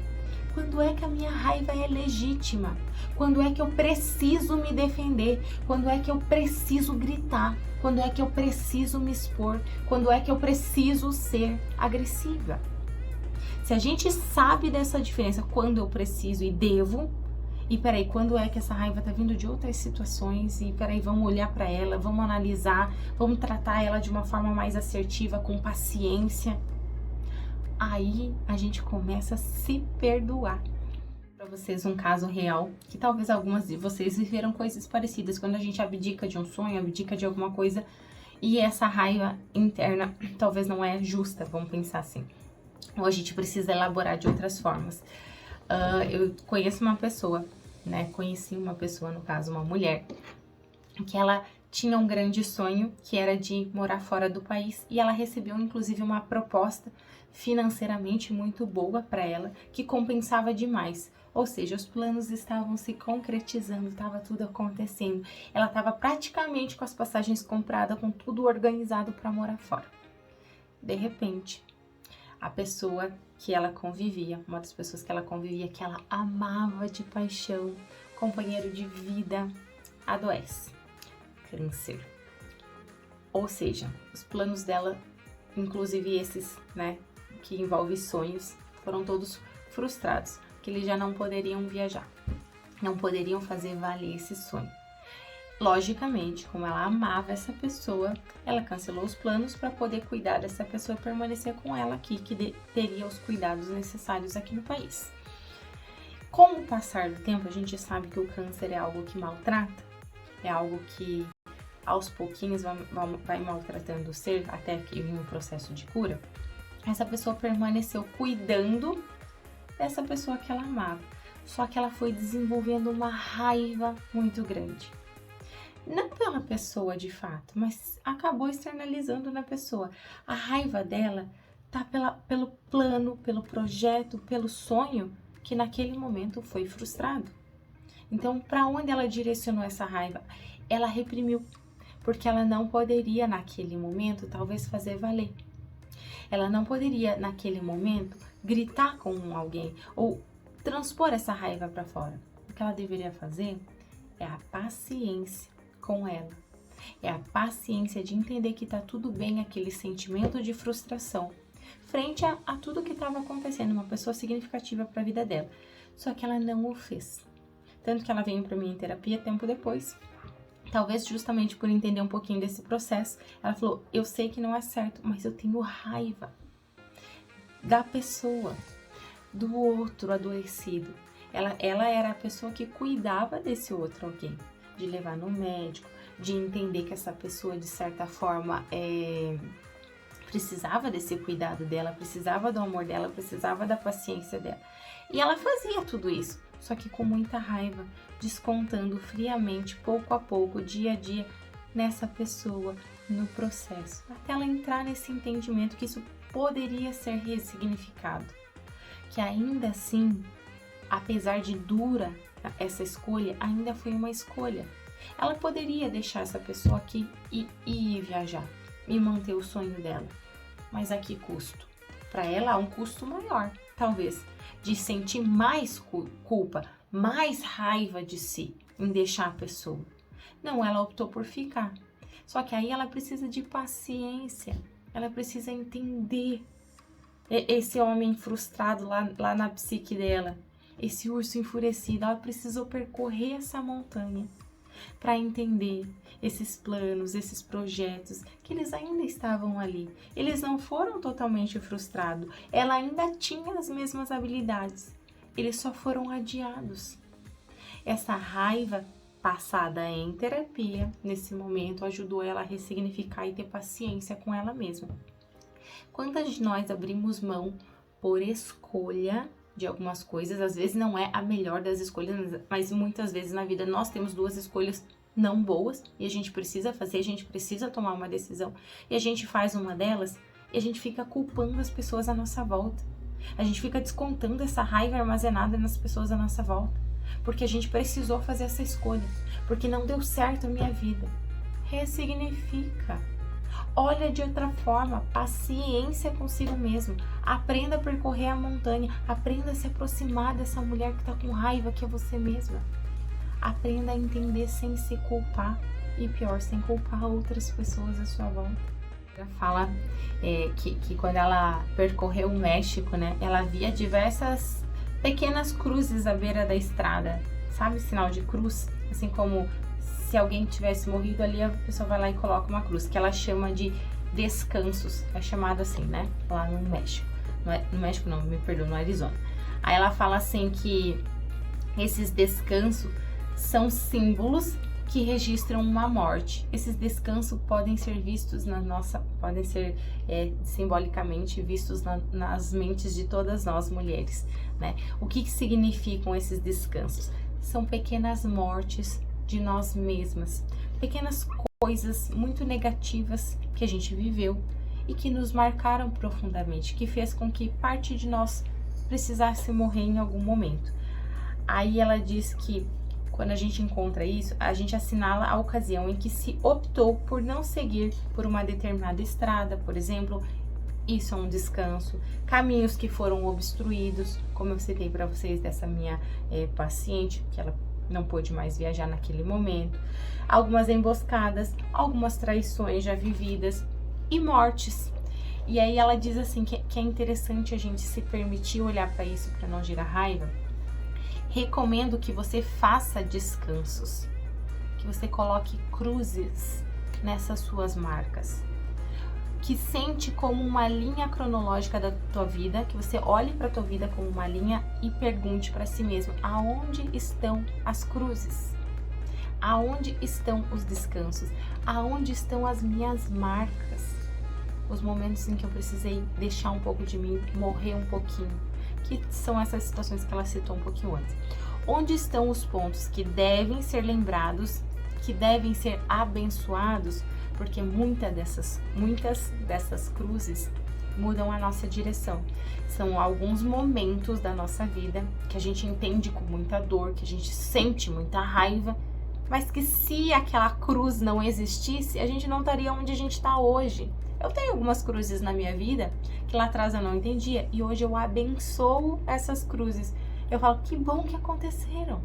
Quando é que a minha raiva é legítima? Quando é que eu preciso me defender? Quando é que eu preciso gritar? Quando é que eu preciso me expor? Quando é que eu preciso ser agressiva? Se a gente sabe dessa diferença, quando eu preciso e devo, e peraí, quando é que essa raiva tá vindo de outras situações, e peraí, vamos olhar para ela, vamos analisar, vamos tratar ela de uma forma mais assertiva, com paciência. Aí a gente começa a se perdoar. Para vocês um caso real, que talvez algumas de vocês viveram coisas parecidas, quando a gente abdica de um sonho, abdica de alguma coisa, e essa raiva interna talvez não é justa, vamos pensar assim. Ou a gente precisa elaborar de outras formas. Eu conheço uma pessoa, né? Conheci uma pessoa, no caso, uma mulher, que ela tinha um grande sonho, que era de morar fora do país, e ela recebeu, inclusive, uma proposta financeiramente muito boa para ela, que compensava demais. Ou seja, os planos estavam se concretizando, estava tudo acontecendo. Ela estava praticamente com as passagens compradas, com tudo organizado para morar fora. De repente, a pessoa que ela convivia, uma das pessoas que ela convivia, que ela amava de paixão, companheiro de vida, adoece. Câncer. Ou seja, os planos dela, inclusive esses, né, que envolvem sonhos, foram todos frustrados, que eles já não poderiam viajar, não poderiam fazer valer esse sonho. Logicamente, como ela amava essa pessoa, ela cancelou os planos para poder cuidar dessa pessoa e permanecer com ela aqui, que teria os cuidados necessários aqui no país. Com o passar do tempo, a gente sabe que o câncer é algo que maltrata, é algo que aos pouquinhos vai maltratando o ser até que em um processo de cura. Essa pessoa permaneceu cuidando dessa pessoa que ela amava, só que ela foi desenvolvendo uma raiva muito grande. Não pela pessoa de fato, mas acabou externalizando na pessoa. A raiva dela tá pelo plano, pelo projeto, pelo sonho que naquele momento foi frustrado. Então, para onde ela direcionou essa raiva? Ela reprimiu, porque ela não poderia naquele momento talvez fazer valer. Ela não poderia naquele momento gritar com alguém ou transpor essa raiva para fora. O que ela deveria fazer é a paciência com ela. É a paciência de entender que tá tudo bem aquele sentimento de frustração frente a tudo que estava acontecendo, uma pessoa significativa para a vida dela. Só que ela não o fez. Tanto que ela veio para mim em terapia tempo depois. Talvez justamente por entender um pouquinho desse processo, ela falou, eu sei que não é certo, mas eu tenho raiva da pessoa, do outro adoecido. Ela era a pessoa que cuidava desse outro alguém, de levar no médico, de entender que essa pessoa, de certa forma, precisava desse cuidado dela, precisava do amor dela, precisava da paciência dela. E ela fazia tudo isso, só que com muita raiva, descontando friamente, pouco a pouco, dia a dia, nessa pessoa, no processo. Até ela entrar nesse entendimento que isso poderia ser ressignificado. Que ainda assim, apesar de dura essa escolha, ainda foi uma escolha. Ela poderia deixar essa pessoa aqui e ir viajar e manter o sonho dela. Mas a que custo? Para ela há um custo maior, talvez, de sentir mais culpa, mais raiva de si em deixar a pessoa. Não, ela optou por ficar. Só que aí ela precisa de paciência, ela precisa entender esse homem frustrado lá na psique dela, esse urso enfurecido. Ela precisou percorrer essa montanha para entender esses planos, esses projetos, que eles ainda estavam ali. Eles não foram totalmente frustrados. Ela ainda tinha as mesmas habilidades. Eles só foram adiados. Essa raiva passada em terapia, nesse momento, ajudou ela a ressignificar e ter paciência com ela mesma. Quantas de nós abrimos mão por escolha de algumas coisas? Às vezes não é a melhor das escolhas, mas muitas vezes na vida nós temos duas escolhas não boas e a gente precisa fazer, a gente precisa tomar uma decisão e a gente faz uma delas e a gente fica culpando as pessoas à nossa volta. A gente fica descontando essa raiva armazenada nas pessoas à nossa volta, porque a gente precisou fazer essa escolha, porque não deu certo a minha vida. Ressignifica. Olha de outra forma, paciência consigo mesmo. Aprenda a percorrer a montanha, aprenda a se aproximar dessa mulher que está com raiva, que é você mesma. Aprenda a entender sem se culpar e pior, sem culpar outras pessoas à sua volta. Ela fala que quando ela percorreu o México, né, ela via diversas pequenas cruzes à beira da estrada, sabe, sinal de cruz, assim como se alguém tivesse morrido ali, a pessoa vai lá e coloca uma cruz, que ela chama de descansos, é chamado assim, né, lá no México. No México não, me perdoa, no Arizona. Aí ela fala assim que Esses descansos são símbolos que registram uma morte. Esses descansos podem ser vistos podem ser simbolicamente vistos nas mentes de todas nós mulheres, né? O que significam esses descansos? São pequenas mortes de nós mesmas, pequenas coisas muito negativas que a gente viveu e que nos marcaram profundamente, que fez com que parte de nós precisasse morrer em algum momento. Aí ela diz que quando a gente encontra isso, a gente assinala a ocasião em que se optou por não seguir por uma determinada estrada, por exemplo. Isso é um descanso. Caminhos que foram obstruídos, como eu citei para vocês dessa minha paciente, que ela não pôde mais viajar naquele momento. Algumas emboscadas, algumas traições já vividas e mortes. E aí ela diz assim que é interessante a gente se permitir olhar para isso para não gerar raiva. Recomendo que você faça descansos, que você coloque cruzes nessas suas marcas, que sente como uma linha cronológica da tua vida, que você olhe para a tua vida como uma linha e pergunte para si mesmo, aonde estão as cruzes? Aonde estão os descansos? Aonde estão as minhas marcas? Os momentos em que eu precisei deixar um pouco de mim, morrer um pouquinho, que são essas situações que ela citou um pouquinho antes. Onde estão os pontos que devem ser lembrados, que devem ser abençoados, porque muitas dessas cruzes mudam a nossa direção. São alguns momentos da nossa vida que a gente entende com muita dor, que a gente sente muita raiva, mas que se aquela cruz não existisse, a gente não estaria onde a gente está hoje. Eu tenho algumas cruzes na minha vida que lá atrás eu não entendia e hoje eu abençoo essas cruzes. Eu falo, que bom que aconteceram.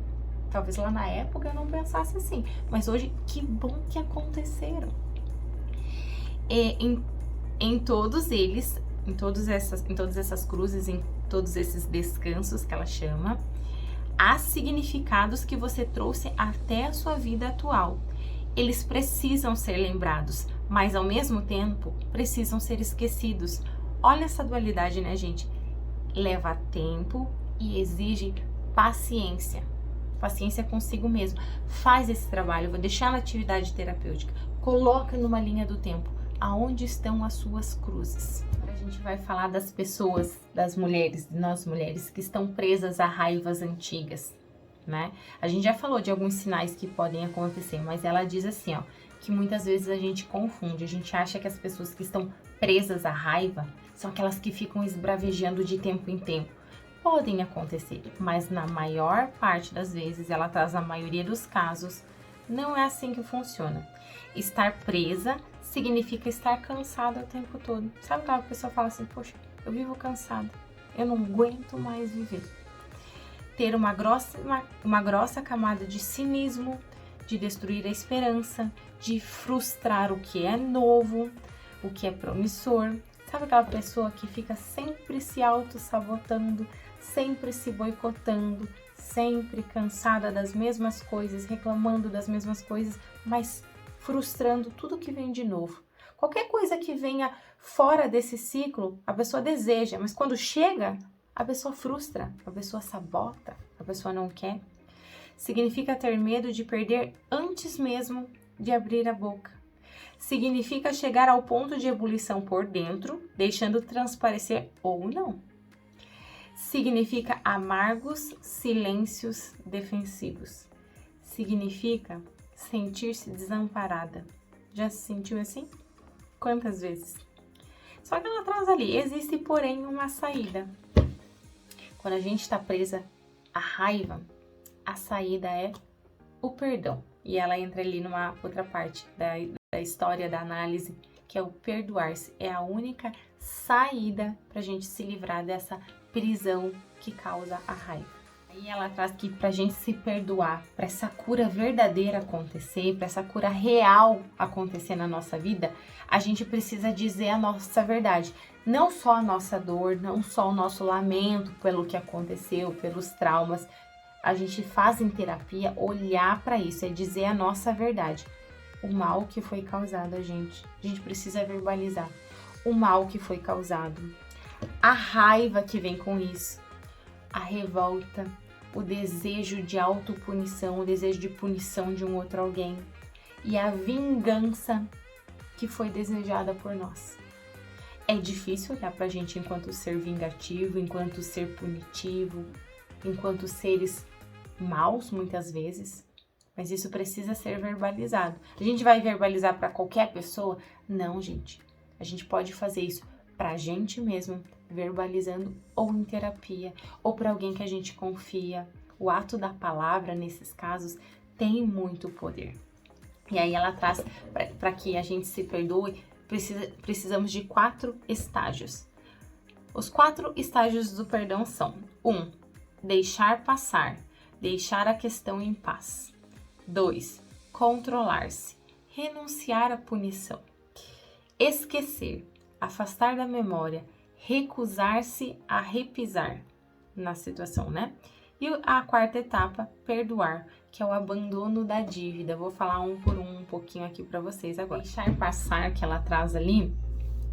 Talvez lá na época eu não pensasse assim, mas hoje, que bom que aconteceram. Em todos eles, em todas essas cruzes, em todos esses descansos que ela chama, há significados que você trouxe até a sua vida atual. Eles precisam ser lembrados, mas ao mesmo tempo precisam ser esquecidos. Olha essa dualidade, né, gente? Leva tempo e exige paciência. Paciência consigo mesmo. Faz esse trabalho, vou deixar na atividade terapêutica. Coloca numa linha do tempo. Aonde estão as suas cruzes? A gente vai falar das pessoas, das mulheres, de nós mulheres, que estão presas a raivas antigas, né? A gente já falou de alguns sinais que podem acontecer, mas ela diz assim, ó, que muitas vezes a gente confunde, a gente acha que as pessoas que estão presas à raiva são aquelas que ficam esbravejando de tempo em tempo. Podem acontecer, mas na maior parte das vezes, ela traz na maioria dos casos, não é assim que funciona. Estar presa significa estar cansada o tempo todo. Sabe aquela pessoa fala assim, poxa, eu vivo cansada, eu não aguento mais viver. Ter uma grossa camada de cinismo, de destruir a esperança, de frustrar o que é novo, o que é promissor. Sabe aquela pessoa que fica sempre se auto-sabotando, sempre se boicotando, sempre cansada das mesmas coisas, reclamando das mesmas coisas, mas frustrando tudo que vem de novo. Qualquer coisa que venha fora desse ciclo, a pessoa deseja, mas quando chega, a pessoa frustra, a pessoa sabota, a pessoa não quer. Significa ter medo de perder antes mesmo de abrir a boca. Significa chegar ao ponto de ebulição por dentro, deixando transparecer ou não. Significa amargos silêncios defensivos. Significa sentir-se desamparada. Já se sentiu assim? Quantas vezes? Só que ela traz ali, existe porém uma saída. Quando a gente está presa à raiva, a saída é o perdão. E ela entra ali numa outra parte da história, da análise, que é o perdoar-se. É a única saída para a gente se livrar dessa prisão que causa a raiva. Aí ela traz que para a gente se perdoar, para essa cura verdadeira acontecer, para essa cura real acontecer na nossa vida, a gente precisa dizer a nossa verdade. Não só a nossa dor, não só o nosso lamento pelo que aconteceu, pelos traumas. A gente faz em terapia olhar para isso, é dizer a nossa verdade. O mal que foi causado a gente precisa verbalizar. O mal que foi causado, a raiva que vem com isso, a revolta, o desejo de autopunição, o desejo de punição de um outro alguém e a vingança que foi desejada por nós. É difícil olhar pra gente enquanto ser vingativo, enquanto ser punitivo, enquanto seres maus, muitas vezes, mas isso precisa ser verbalizado. A gente vai verbalizar para qualquer pessoa? Não, gente. A gente pode fazer isso pra gente mesmo, verbalizando ou em terapia, ou para alguém que a gente confia. O ato da palavra, nesses casos, tem muito poder. E aí ela traz, para que a gente se perdoe, precisamos de 4 estágios. Os 4 estágios do perdão são: 1. Deixar passar, deixar a questão em paz. 2. Controlar-se, renunciar à punição. Esquecer, afastar da memória, recusar-se a repisar na situação, né? E a 4ª etapa, perdoar, que é o abandono da dívida. Vou falar um por um pouquinho aqui para vocês agora. Deixar passar, que ela traz ali,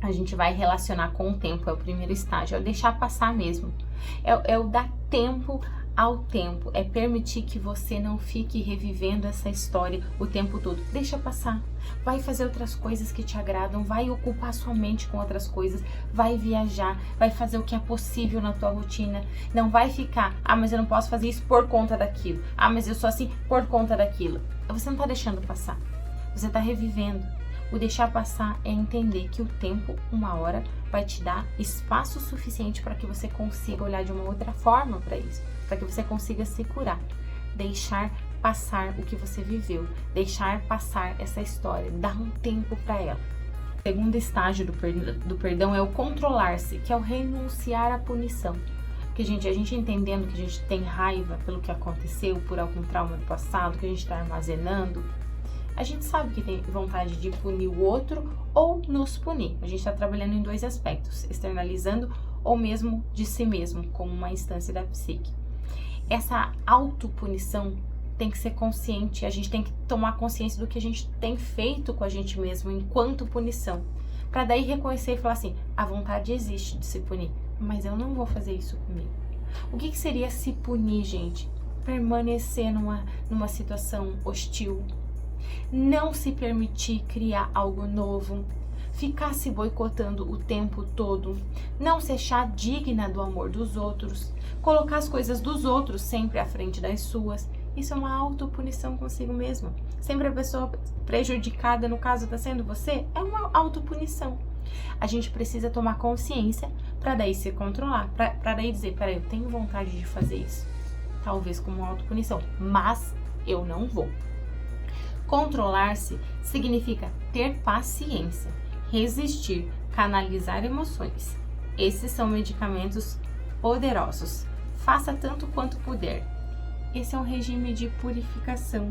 a gente vai relacionar com o tempo, é o primeiro estágio, é o deixar passar mesmo. É o dar tempo ao tempo, é permitir que você não fique revivendo essa história o tempo todo. Deixa passar, vai fazer outras coisas que te agradam, vai ocupar sua mente com outras coisas, vai viajar, vai fazer o que é possível na tua rotina. Não vai ficar, mas eu não posso fazer isso por conta daquilo, mas eu sou assim por conta daquilo. Você não tá deixando passar, você tá revivendo. O deixar passar é entender que o tempo, uma hora, vai te dar espaço suficiente para que você consiga olhar de uma outra forma para isso, para que você consiga se curar. Deixar passar o que você viveu, deixar passar essa história, dar um tempo para ela. O segundo estágio do perdão é o controlar-se, que é o renunciar à punição. Porque, gente, a gente entendendo que a gente tem raiva pelo que aconteceu, por algum trauma do passado, que a gente está armazenando, a gente sabe que tem vontade de punir o outro ou nos punir. A gente está trabalhando em 2 aspectos, externalizando ou mesmo de si mesmo, como uma instância da psique. Essa autopunição tem que ser consciente, a gente tem que tomar consciência do que a gente tem feito com a gente mesmo enquanto punição. Para daí reconhecer e falar assim, a vontade existe de se punir, mas eu não vou fazer isso comigo. O que seria se punir, gente? Permanecer numa situação hostil, não se permitir criar algo novo, ficar se boicotando o tempo todo, não se achar digna do amor dos outros, colocar as coisas dos outros sempre à frente das suas. Isso é uma autopunição consigo mesma. Sempre a pessoa prejudicada, no caso está sendo você, é uma autopunição. A gente precisa tomar consciência para daí se controlar, para daí dizer, peraí, eu tenho vontade de fazer isso, talvez como uma autopunição, mas eu não vou. Controlar-se significa ter paciência, resistir, canalizar emoções. Esses são medicamentos poderosos. Faça tanto quanto puder. Esse é um regime de purificação.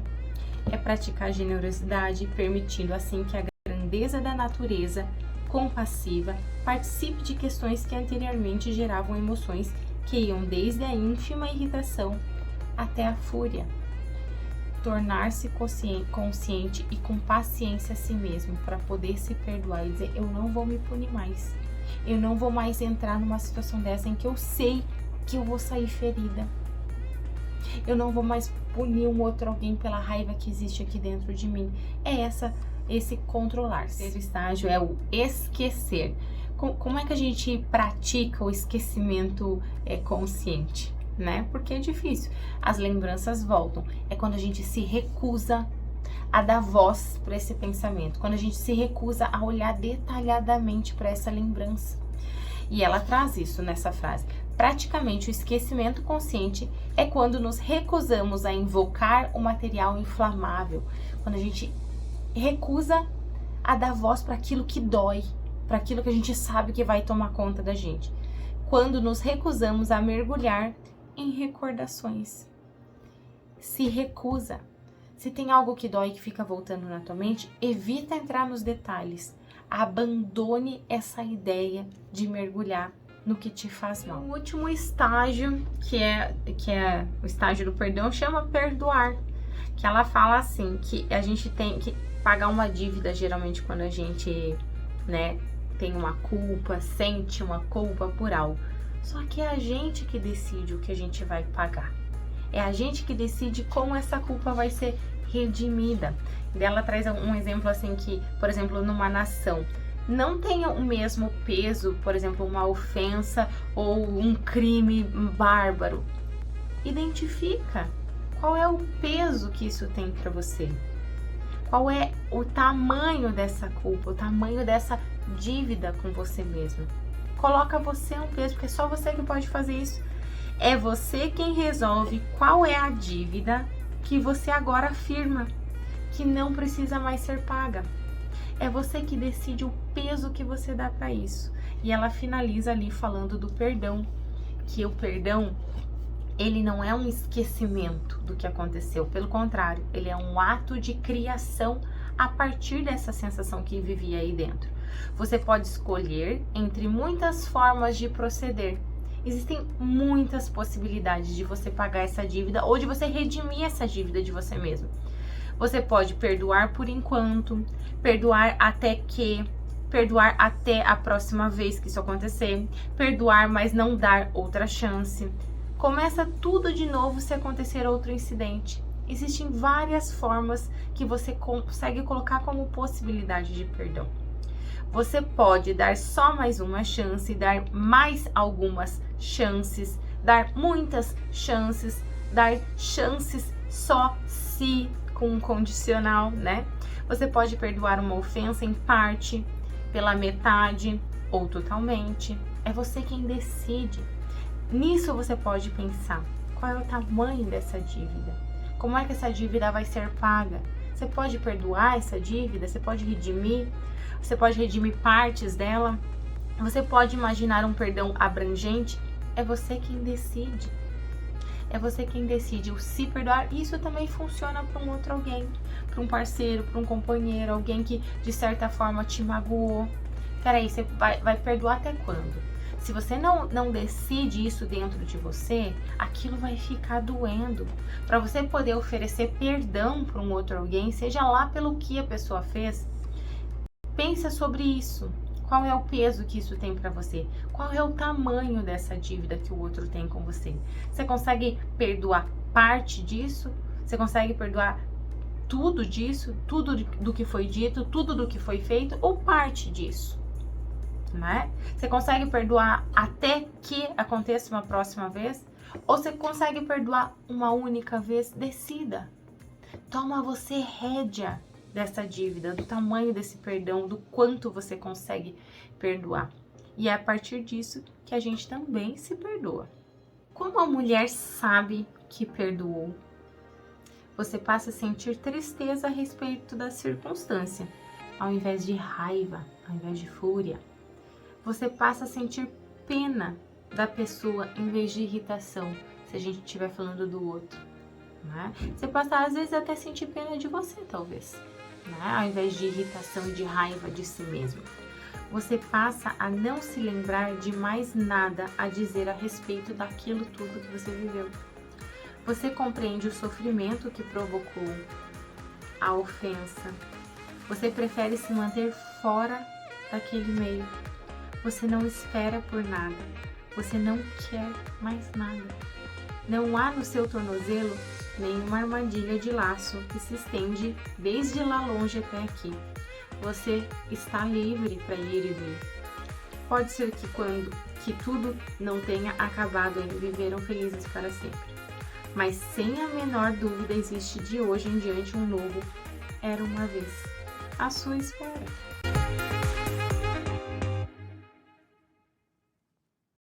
É praticar generosidade, permitindo assim que a grandeza da natureza compassiva participe de questões que anteriormente geravam emoções que iam desde a ínfima irritação até a fúria. Tornar-se consciente e com paciência a si mesmo para poder se perdoar e dizer, eu não vou me punir mais. Eu não vou mais entrar numa situação dessa em que eu sei que eu vou sair ferida. Eu não vou mais punir um outro alguém pela raiva que existe aqui dentro de mim. É esse controlar-se. Esse estágio é o esquecer. Como é que a gente pratica o esquecimento consciente? Né? Porque é difícil. As lembranças voltam. É quando a gente se recusa a dar voz para esse pensamento, quando a gente se recusa a olhar detalhadamente para essa lembrança. E ela traz isso nessa frase. Praticamente o esquecimento consciente é quando nos recusamos a invocar o material inflamável, quando a gente recusa a dar voz para aquilo que dói, para aquilo que a gente sabe que vai tomar conta da gente, quando nos recusamos a mergulhar em recordações. Se recusa. Se tem algo que dói que fica voltando na tua mente, evita entrar nos detalhes. Abandone essa ideia de mergulhar no que te faz mal. O último estágio, que é o estágio do perdão, chama perdoar. Que ela fala assim, que a gente tem que pagar uma dívida, geralmente quando a gente, tem uma culpa, sente uma culpa por algo. Só que é a gente que decide o que a gente vai pagar. É a gente que decide como essa culpa vai ser redimida. E ela traz um exemplo assim que, por exemplo, numa nação, não tenha o mesmo peso, por exemplo, uma ofensa ou um crime bárbaro. Identifica qual é o peso que isso tem para você. Qual é o tamanho dessa culpa, o tamanho dessa dívida com você mesmo. Coloca você um peso, porque é só você que pode fazer isso. É você quem resolve qual é a dívida que você agora afirma que não precisa mais ser paga. É você que decide o peso que você dá para isso. E ela finaliza ali falando do perdão, que o perdão, ele não é um esquecimento do que aconteceu, pelo contrário, ele é um ato de criação a partir dessa sensação que vivia aí dentro. Você pode escolher entre muitas formas de proceder. Existem muitas possibilidades de você pagar essa dívida ou de você redimir essa dívida de você mesmo. Você pode perdoar por enquanto, perdoar até a próxima vez que isso acontecer, perdoar, mas não dar outra chance. Começa tudo de novo se acontecer outro incidente. Existem várias formas que você consegue colocar como possibilidade de perdão. Você pode dar só mais uma chance, dar mais algumas chances, dar muitas chances, dar chances só se com um condicional, né? Você pode perdoar uma ofensa em parte, pela metade ou totalmente. É você quem decide. Nisso você pode pensar, qual é o tamanho dessa dívida? Como é que essa dívida vai ser paga? Você pode perdoar essa dívida? Você pode redimir? Você pode redimir partes dela? Você pode imaginar um perdão abrangente? É você quem decide. É você quem decide o se perdoar. Isso também funciona para um outro alguém, para um parceiro, para um companheiro, alguém que de certa forma te magoou. Peraí, você vai perdoar até quando? Se você não decide isso dentro de você, aquilo vai ficar doendo. Para você poder oferecer perdão para um outro alguém, seja lá pelo que a pessoa fez, pensa sobre isso. Qual é o peso que isso tem para você? Qual é o tamanho dessa dívida que o outro tem com você? Você consegue perdoar parte disso? Você consegue perdoar tudo disso? Tudo do que foi dito? Tudo do que foi feito? Ou parte disso? Né? Você consegue perdoar até que aconteça uma próxima vez? Ou você consegue perdoar uma única vez? Decida. Toma você rédea dessa dívida, do tamanho desse perdão, do quanto você consegue perdoar. E é a partir disso que a gente também se perdoa. Como a mulher sabe que perdoou, você passa a sentir tristeza a respeito da circunstância, ao invés de raiva, ao invés de fúria. Você passa a sentir pena da pessoa em vez de irritação, se a gente estiver falando do outro. Né? Você passa às vezes até sentir pena de você, talvez. Né? Ao invés de irritação, de raiva de si mesmo. Você passa a não se lembrar de mais nada a dizer a respeito daquilo tudo que você viveu. Você compreende o sofrimento que provocou a ofensa. Você prefere se manter fora daquele meio. Você não espera por nada. Você não quer mais nada. Não há no seu tornozelo nenhuma armadilha de laço que se estende desde lá longe até aqui. Você está livre para ir e vir. Pode ser que tudo não tenha acabado ainda, viveram felizes para sempre. Mas sem a menor dúvida existe de hoje em diante um novo era uma vez à sua espera.